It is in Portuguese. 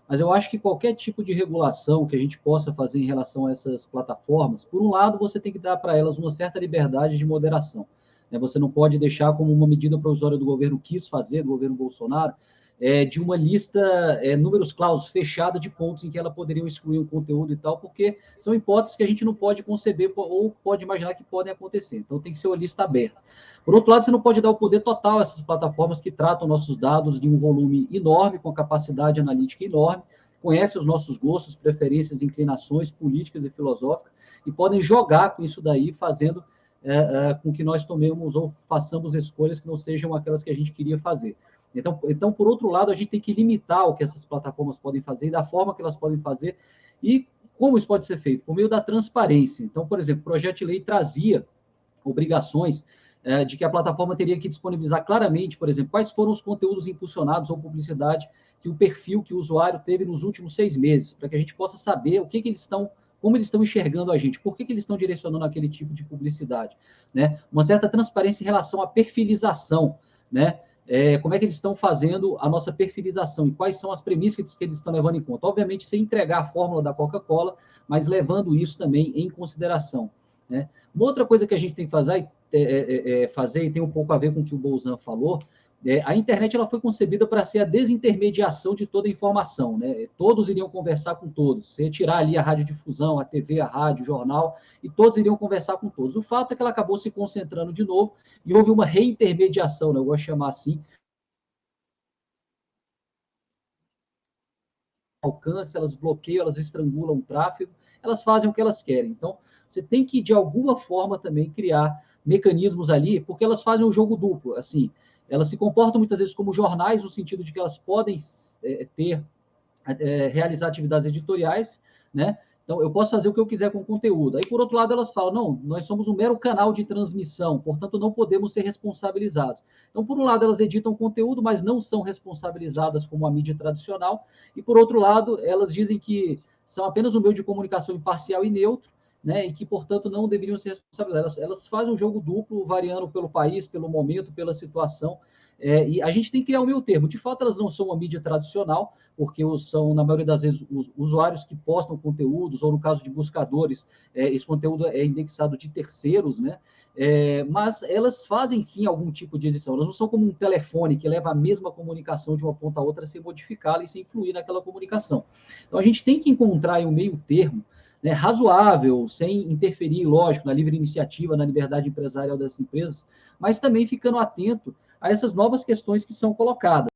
Mas eu acho que qualquer tipo de regulação que a gente possa fazer em relação a essas plataformas, por um lado, você tem que dar para elas uma certa liberdade de moderação. Né? Você não pode deixar como uma medida provisória do governo quis fazer, do governo Bolsonaro, de uma lista, números clausos fechada de pontos em que ela poderia excluir o conteúdo e tal, porque são hipóteses que a gente não pode conceber ou pode imaginar que podem acontecer. Então tem que ser uma lista aberta. Por outro lado, você não pode dar o poder total a essas plataformas que tratam nossos dados de um volume enorme, com capacidade analítica enorme, conhecem os nossos gostos, preferências, inclinações políticas e filosóficas, e podem jogar com isso daí, fazendo com que nós tomemos ou façamos escolhas que não sejam aquelas que a gente queria fazer. Então, por outro lado, a gente tem que limitar o que essas plataformas podem fazer e da forma que elas podem fazer e como isso pode ser feito? Por meio da transparência. Então, por exemplo, o projeto de lei trazia obrigações de que a plataforma teria que disponibilizar claramente, por exemplo, quais foram os conteúdos impulsionados ou publicidade que o perfil que o usuário teve nos últimos 6 meses, para que a gente possa saber o que eles estão, como eles estão enxergando a gente, por que eles estão direcionando aquele tipo de publicidade, né? Uma certa transparência em relação à perfilização, né? Como é que eles estão fazendo a nossa perfilização e quais são as premissas que eles estão levando em conta. Obviamente, sem entregar a fórmula da Coca-Cola, mas levando isso também em consideração. Né? Uma outra coisa que a gente tem que fazer e tem um pouco a ver com o que o Bolzan falou, a internet ela foi concebida para ser a desintermediação de toda a informação. Né? Todos iriam conversar com todos. Você ia tirar ali a radiodifusão, a TV, a rádio, o jornal, e todos iriam conversar com todos. O fato é que ela acabou se concentrando de novo e houve uma reintermediação, né? Eu gosto de chamar assim, alcance, elas bloqueiam, elas estrangulam o tráfego, elas fazem o que elas querem. Então, você tem que, de alguma forma, também criar mecanismos ali, porque elas fazem um jogo duplo. Assim, elas se comportam muitas vezes como jornais, no sentido de que elas podem realizar atividades editoriais, né? Então, eu posso fazer o que eu quiser com o conteúdo. Aí, por outro lado, elas falam, não, nós somos um mero canal de transmissão, portanto, não podemos ser responsabilizados. Então, por um lado, elas editam conteúdo, mas não são responsabilizadas como a mídia tradicional. E, por outro lado, elas dizem que são apenas um meio de comunicação imparcial e neutro, né, e que, portanto, não deveriam ser responsabilizadas. Elas fazem um jogo duplo, variando pelo país, pelo momento, pela situação, e a gente tem que criar um meio termo. De fato, elas não são uma mídia tradicional, porque são, na maioria das vezes, os usuários que postam conteúdos, ou no caso de buscadores, esse conteúdo é indexado de terceiros, né? Mas elas fazem, sim, algum tipo de edição. Elas não são como um telefone que leva a mesma comunicação de uma ponta a outra sem modificá-la e sem influir naquela comunicação. Então, a gente tem que encontrar um meio termo, né, razoável, sem interferir, lógico, na livre iniciativa, na liberdade empresarial das empresas, mas também ficando atento a essas novas questões que são colocadas.